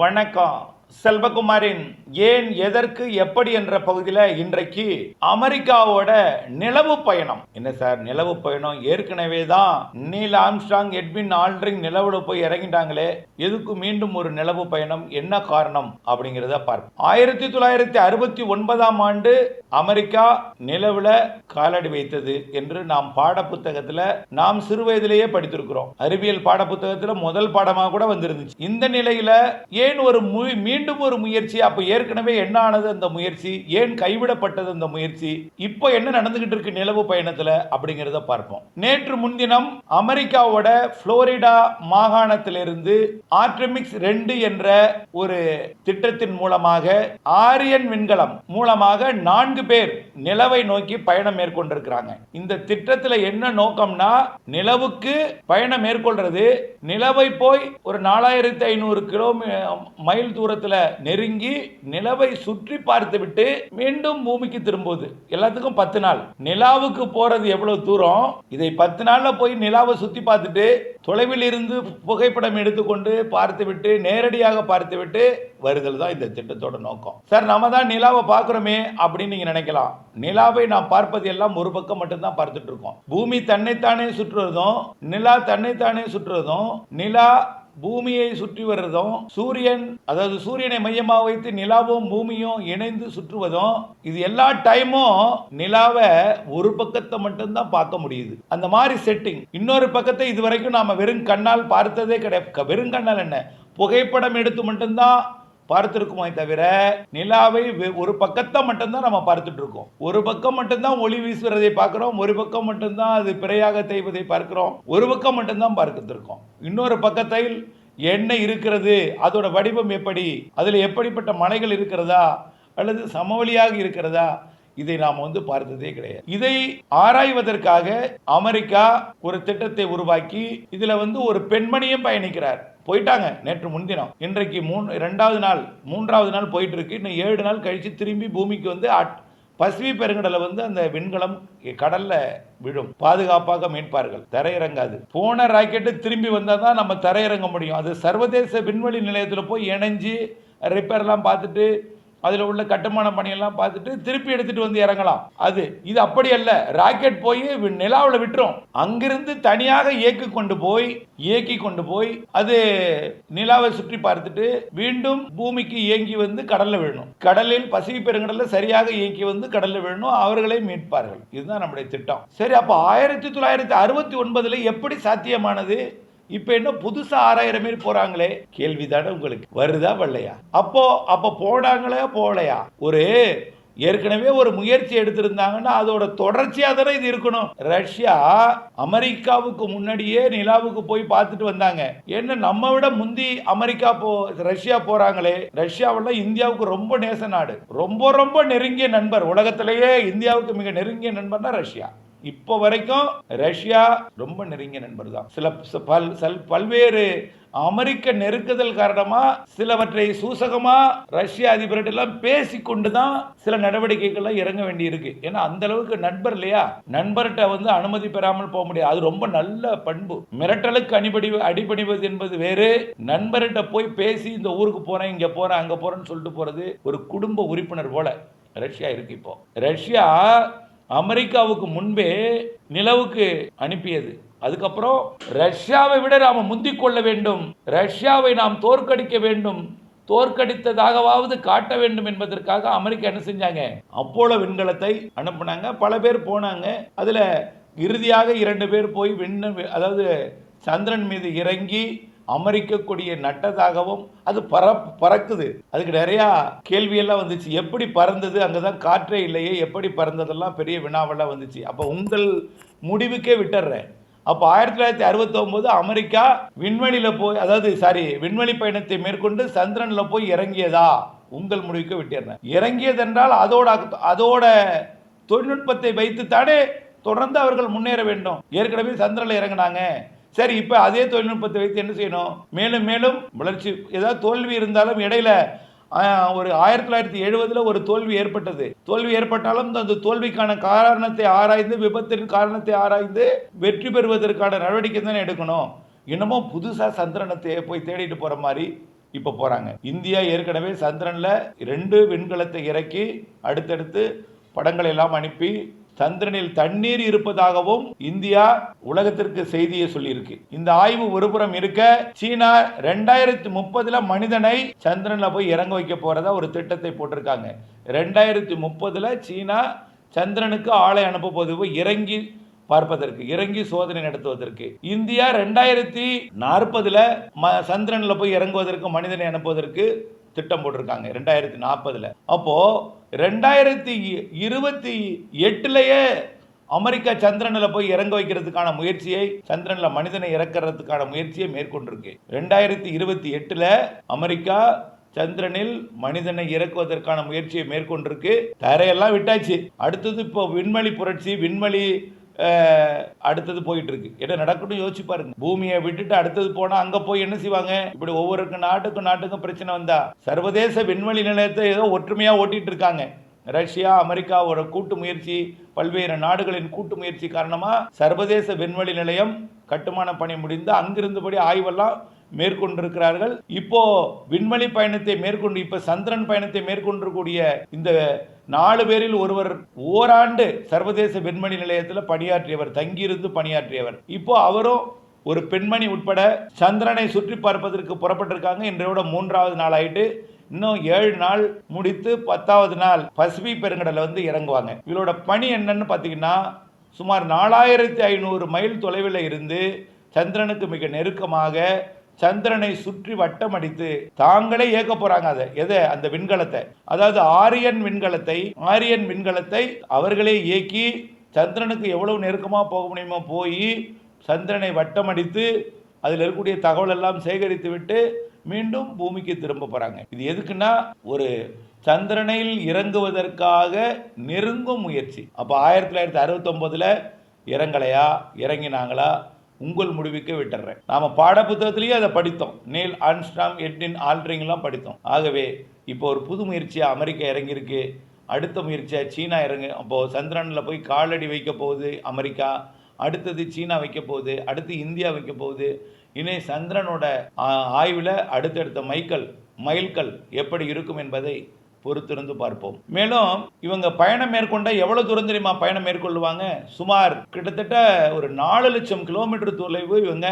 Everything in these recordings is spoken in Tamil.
வணக்கம். செல்வகுமாரின் ஏன் எதற்கு எப்படி என்ற பகுதியில் இன்றைக்கு அமெரிக்காவோட நிலவு பயணம். என்ன சார் நிலவு பயணம்? ஏற்கனவே தான் நீல் ஆம்ஸ்ட்ராங், எட்வின் ஆல்ட்ரின் நிலவுல போய் இறங்கிட்டாங்களே, எதுக்கு மீண்டும் ஒரு நிலவு பயணம்? என்ன காரணம் அப்படிங்கிறத பார்ப்போம். 1969ஆம் ஆண்டு அமெரிக்கா நிலவுல காலடி வைத்தது என்று நாம் பாட புத்தகத்தில் நாம் சிறு வயதிலேயே படித்திருக்கிறோம். அறிவியல் பாட புத்தகத்தில் முதல் பாடமாக கூட வந்திருந்துச்சு. இந்த நிலையில ஏன் ஒரு மீண்டும் ஒரு முயற்சி? அப்ப ஏற்கனவே என்ன ஆனது அந்த முயற்சி? ஏன் கைவிடப்பட்டது அந்த முயற்சி? இப்போ என்ன நடந்துகிட்டு இருக்கு நிலவு பயணத்துல அப்படிங்கறத பார்ப்போம். நேற்று முன்தினம் அமெரிக்காவோட புளோரிடா மாகாணத்திலிருந்து ஆர்டெமிஸ் 2 என்ற ஒரு திட்டத்தின் மூலமாக ஆரியன் விண்கலம் மூலமாக 4 பேர் நிலவை நோக்கி பயணம் மேற்கொண்டிருக்கிறாங்க. இந்த திட்டத்தில் என்ன நோக்கம்னா, நிலவுக்கு பயணம் மேற்கொள்றது, நிலவை போய் ஒரு 4500 மைல் தூரத்தில் நெருங்கி நிலவை சுற்றி பார்த்து விட்டு மீண்டும் பூமிக்கு திரும்புவது. எல்லாத்துக்கும் 10 நாள். நிலாவுக்கு போறது எவ்வளவு தூரம், இதை 10 நாள்ல போய் நிலாவை சுத்தி பார்த்துட்டு தொலைவில் இருந்து புகைப்படம் எடுத்துக்கொண்டு பார்த்துவிட்டு நேரடியாக பார்த்துவிட்டு வருதல் தான் இந்த திட்டத்தோட நோக்கம். சார் நம்ம தான் நிலாவை பார்க்கிறோமே அப்படின்னு நீங்க நினைக்கலாம். நிலாவை நாம் பார்ப்பது எல்லாம் ஒரு பக்கம் மட்டும்தான் பார்த்துட்டு இருக்கோம். பூமி தன்னைத்தானே சுற்றுவதும், நிலா தன்னைத்தானே சுற்றுவதும், நிலா பூமியை சுற்றி வருவதும், சூரியன் அதாவது சூரியனை மையமாக வைத்து நிலாவும் பூமியும் இணைந்து சுற்றுவதும், இது எல்லா டைமும் நிலாவை ஒரு பக்கத்தை மட்டும்தான் பார்க்க முடியுது. அந்த மாதிரி செட்டிங். இன்னொரு பக்கத்தை இதுவரைக்கும் நாம வெறும் கண்ணால் பார்த்ததே கிடையாது. வெறும் கண்ணால் என்ன, புகைப்படம் எடுத்து மட்டும்தான் பார்த்துருக்குமே தவிர நிலாவை ஒரு பக்கத்தை மட்டும்தான் நம்ம பார்த்துட்டு இருக்கோம். ஒரு பக்கம் மட்டும்தான் ஒளி வீசுவதை பார்க்கிறோம், ஒரு பக்கம் மட்டும்தான் அது பிறையாக தேய்வதை பார்க்கிறோம், ஒரு பக்கம் மட்டும்தான் பார்த்துட்டு இருக்கோம். இன்னொரு பக்கத்தில் என்ன இருக்கிறது, அதோட வடிவம் எப்படி, அதில் எப்படிப்பட்ட மலைகள் இருக்கிறதா அல்லது சமவெளியாக இருக்கிறதா, இதை நாம் பார்த்ததே கிடையாது. இதை ஆராய்வதற்காக அமெரிக்கா ஒரு திட்டத்தை உருவாக்கி இதுல ஒரு பெண்மணியும் பயணிக்கிறார். போயிட்டாங்க நேற்று முன்தினம். இன்றைக்கு 3வது நாள் போயிட்டு இருக்கு. இன்னும் 7 நாள் கழிச்சு திரும்பி பூமிக்கு பசிபிக் பெருங்கடல அந்த விண்கலம் கடல்ல விழும். பாதுகாப்பாக மீட்பார்கள், தரையிறங்காது. போன ராக்கெட்டு திரும்பி வந்தால் தான் நம்ம தரையிறங்க முடியும். அது சர்வதேச விண்வெளி நிலையத்தில் போய் இணைஞ்சு ரிப்பேர்லாம் பார்த்துட்டு அதில் உள்ள கட்டுமான பணியெல்லாம் பார்த்துட்டு திருப்பி எடுத்துட்டு இறங்கலாம். இது அப்படி அல்ல. ராக்கெட் போய் நிலாவில் விட்டுரும். அங்கிருந்து தனியாக இயக்கி கொண்டு போய் அது நிலாவை சுற்றி பார்த்துட்டு மீண்டும் பூமிக்கு இயங்கி கடல்ல விழணும். கடலில் பசிபிக் பெருங்கடலில் சரியாக இயக்கி கடல்ல விழணும். அவர்களை மீட்பார்கள். இதுதான் நம்முடைய திட்டம். சரி, அப்ப 1969 எப்படி சாத்தியமானது? இப்ப என்ன புதுசா 6000 பேர் போறாங்களே, கேள்விதானே உங்களுக்கு வருதா வரலையா? அப்போ போனாங்களே போகலையா? ஏற்கனவே ஒரு முயற்சி எடுத்திருந்தாங்கன்னா அதோட தொடர்ச்சியா தானே இது இருக்கணும். ரஷ்யா அமெரிக்காவுக்கு முன்னாடியே நிலாவுக்கு போய் பார்த்துட்டு வந்தாங்க. என்ன நம்ம விட முந்தி ரஷ்யா போறாங்களே. ரஷ்யாவில் இந்தியாவுக்கு ரொம்ப நேச நாடு, ரொம்ப ரொம்ப நெருங்கிய நண்பர். உலகத்திலேயே இந்தியாவுக்கு மிக நெருங்கிய நண்பர்னா ரஷ்யா. இப்போ வரைக்கும் ரஷ்யா ரொம்ப நெருங்கிய நண்பர் தான். பல்வேறு அமெரிக்க நெருக்குதல் காரணமா சிலவற்றை சூசகமா ரஷ்ய அதிபர்கிட்ட பேசிக்கொண்டு தான் சில நடவடிக்கைகள் இறங்க வேண்டி இருக்கு. ஏன்னா அந்த அளவுக்கு நண்பர் இல்லையா. நண்பர்கிட்ட அனுமதி பெறாமல் போக முடியாது. அது ரொம்ப நல்ல பண்பு. மிரட்டலுக்கு அடிபணிவது என்பது வேறு. நண்பர்கிட்ட போய் பேசி இந்த ஊருக்கு போறேன், இங்க போறேன், அங்க போறேன்னு சொல்லிட்டு போறது ஒரு குடும்ப உறுப்பினர் போல ரஷ்யா இருக்கு. இப்போ ரஷ்யா அமெரிக்காவுக்கு முன்பே நிலவுக்கு அனுப்பியது. அதுக்கப்புறம் ரஷ்யாவை விட நாம முந்திக் கொள்ள வேண்டும், ரஷ்யாவை நாம் தோற்கடிக்க வேண்டும், தோற்கடித்ததாகவாவது காட்ட வேண்டும் என்பதற்காக அமெரிக்கா என்ன செஞ்சாங்க, அப்போலோ விண்கலத்தை அனுப்புனாங்க. பல பேர் போனாங்க. அதுல இறுதியாக 2 பேர் போய் அதாவது சந்திரன் மீது இறங்கி அமெரிக்க கொடியை நட்டதாகவும், அது பறக்குது. அதுக்கு நிறைய கேள்வியெல்லாம் வந்துச்சு. எப்படி பறந்தது, அங்கதான் காற்றே இல்லையே, எப்படி பறந்ததெல்லாம் பெரிய வினாவெல்லாம் வந்துச்சு. அப்போ உங்கள் முடிவுக்கே விட்டுறேன். அப்போ 1969 அமெரிக்கா விண்வெளி பயணத்தை மேற்கொண்டு சந்திரன்ல போய் இறங்கியதா, உங்கள் முடிவுக்கு விட்டுறேன். இறங்கியதென்றால் அதோட தொழில்நுட்பத்தை வைத்துத்தானே தொடர்ந்து அவர்கள் முன்னேற வேண்டும். ஏற்கனவே சந்திரன்ல இறங்கினாங்க. சரி, இப்ப அதே தொழில்நுட்பத்தை வைத்து என்ன செய்யணும், மேலும் மேலும் வளர்ச்சி. ஏதாவது தோல்வி இருந்தாலும் இடையில ஒரு 1970 ஒரு தோல்வி ஏற்பட்டது. தோல்வி ஏற்பட்டாலும் அந்த தோல்விக்கான காரணத்தை ஆராய்ந்து, விபத்தின் காரணத்தை ஆராய்ந்து வெற்றி பெறுவதற்கான நடவடிக்கை தானே எடுக்கணும். இன்னமும் புதுசா சந்திரனை போய் தேடிட்டு போற மாதிரி இப்ப போறாங்க. இந்தியா ஏற்கனவே சந்திரன்ல 2 விண்கலத்தை இறக்கி அடுத்தடுத்து படங்களை எல்லாம் அனுப்பி சந்திரனில் தண்ணீர் இருப்பதாகவும் இந்தியா உலகத்திற்கு செய்தியை சொல்லியிருக்கு. இந்த ஆய்வு ஒருபுறம் இருக்க, சீனா 2030 மனிதனை சந்திரன்ல போய் இறங்க வைக்க போறதா ஒரு திட்டத்தை போட்டிருக்காங்க. 2030 சீனா சந்திரனுக்கு ஆளை அனுப்ப போது இறங்கி பார்ப்பதற்கு, இறங்கி சோதனை நடத்துவதற்கு. இந்தியா 2040 சந்திரன்ல போய் இறங்குவதற்கு, மனிதனை அனுப்புவதற்கு திட்டம் போட்டிருக்காங்க 2040. அப்போ 2028 அமெரிக்கா சந்திரனில் போய் இறங்க வைக்கிறதுக்கான முயற்சியை, சந்திரன்ல மனிதனை இறக்கிறதுக்கான முயற்சியை மேற்கொண்டிருக்கு. 2028 அமெரிக்கா சந்திரனில் மனிதனை இறக்குவதற்கான முயற்சியை மேற்கொண்டிருக்கு. தரையெல்லாம் விட்டாச்சு. அடுத்தது இப்போ விண்வெளி புரட்சி, விண்வெளி அடுத்தது போயிட்டு இருக்கு. என்ன நடக்கணும் யோசிச்சு பாருங்க. பூமியை விட்டுட்டு அடுத்தது போனா அங்க போய் என்ன செய்வாங்க? இப்படி ஒவ்வொரு நாட்டுக்கும் பிரச்சனை வந்தா சர்வதேச விண்வெளி நிலையத்தை ஏதோ ஒற்றுமையா ஓட்டிட்டு இருக்காங்க. ரஷ்யா, அமெரிக்காவோட கூட்டு முயற்சி, பல்வேறு நாடுகளின் கூட்டு முயற்சி காரணமா சர்வதேச விண்வெளி நிலையம் கட்டுமான பணி முடிந்து அங்கிருந்தபடி ஆய்வெல்லாம் மேற்கொண்டிருக்கிறார்கள். இப்போ விண்வெளி பயணத்தை மேற்கொண்டு, இப்ப சந்திரன் பயணத்தை மேற்கொண்டிருக்கூடிய இந்த 4 பேரில் ஒருவர் ஓராண்டு சர்வதேச விண்வெளி நிலையத்தில் பணியாற்றியவர், தங்கியிருந்து பணியாற்றியவர். இப்போ அவரும் ஒரு பெண்மணி உட்பட சந்திரனை சுற்றி பார்ப்பதற்கு புறப்பட்டிருக்காங்க. இன்றையோட 3வது நாள் ஆயிட்டு. இன்னும் 7 நாள் முடித்து 10வது நாள் பசிபிக் பெருங்கடல இறங்குவாங்க. இவரோட பணி என்னன்னு பார்த்தீங்கன்னா, சுமார் 4500 மைல் தொலைவில் இருந்து சந்திரனுக்கு மிக நெருக்கமாக சந்திரனை சுற்றி வட்டம் அடித்து தாங்களே இயக்க போறாங்க. அந்த விண்கலத்தை, அதாவது ஆரியன் விண்கலத்தை அவர்களே இயக்கி சந்திரனுக்கு எவ்வளவு நெருக்கமா போக முடியுமோ போய் சந்திரனை வட்டம் அடித்து அதில் இருக்கக்கூடிய தகவல் எல்லாம் சேகரித்து விட்டு மீண்டும் பூமிக்கு திரும்ப போறாங்க. இது எதுக்குன்னா, ஒரு சந்திரனில் இறங்குவதற்காக நெருங்கும் முயற்சி. அப்ப 1969 இறங்கலையா, இறங்கினாங்களா, உங்கள் முடிவுக்கு விட்டுறேன். நாம பாடப்புத்தகத்திலேயே அதை படித்தோம். நீல் ஆர்ம்ஸ்ட்ராங், எட்வின் ஆல்ட்ரிங்லாம் படித்தோம். ஆகவே இப்போ ஒரு புது முயற்சியா அமெரிக்கா இறங்கியிருக்கு. அடுத்த முயற்சியா சீனா அப்போ சந்திரன்ல போய் காலடி வைக்க போகுது அமெரிக்கா. அடுத்தது சீனா வைக்க போகுது. அடுத்து இந்தியா வைக்க போகுது. இனி சந்திரனோட ஆய்வில் அடுத்தடுத்த மைல்கல் எப்படி இருக்கும் என்பதை பொறுத்திருந்து பார்ப்போம். மேலும் இவங்க பயணம் மேற்கொண்ட எவ்வளவு தூரம் தெரியுமா பயணம் மேற்கொள்ளுவாங்க? சுமார் கிட்டத்தட்ட ஒரு 4 லட்சம் கிலோமீட்டர் தொலைவு, இவங்க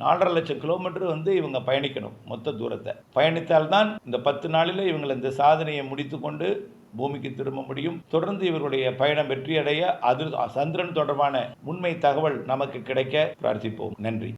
4.5 லட்சம் கிலோமீட்டர் இவங்க பயணிக்கணும். மொத்த தூரத்தை பயணித்தால்தான் இந்த 10 நாளில் இவங்க இந்த சாதனையை முடித்து கொண்டு பூமிக்கு திரும்ப முடியும். தொடர்ந்து இவருடைய பயணம் வெற்றியடைய சந்திரன் தொடர்பான உண்மை தகவல் நமக்கு கிடைக்க பிரார்த்திப்போம். நன்றி.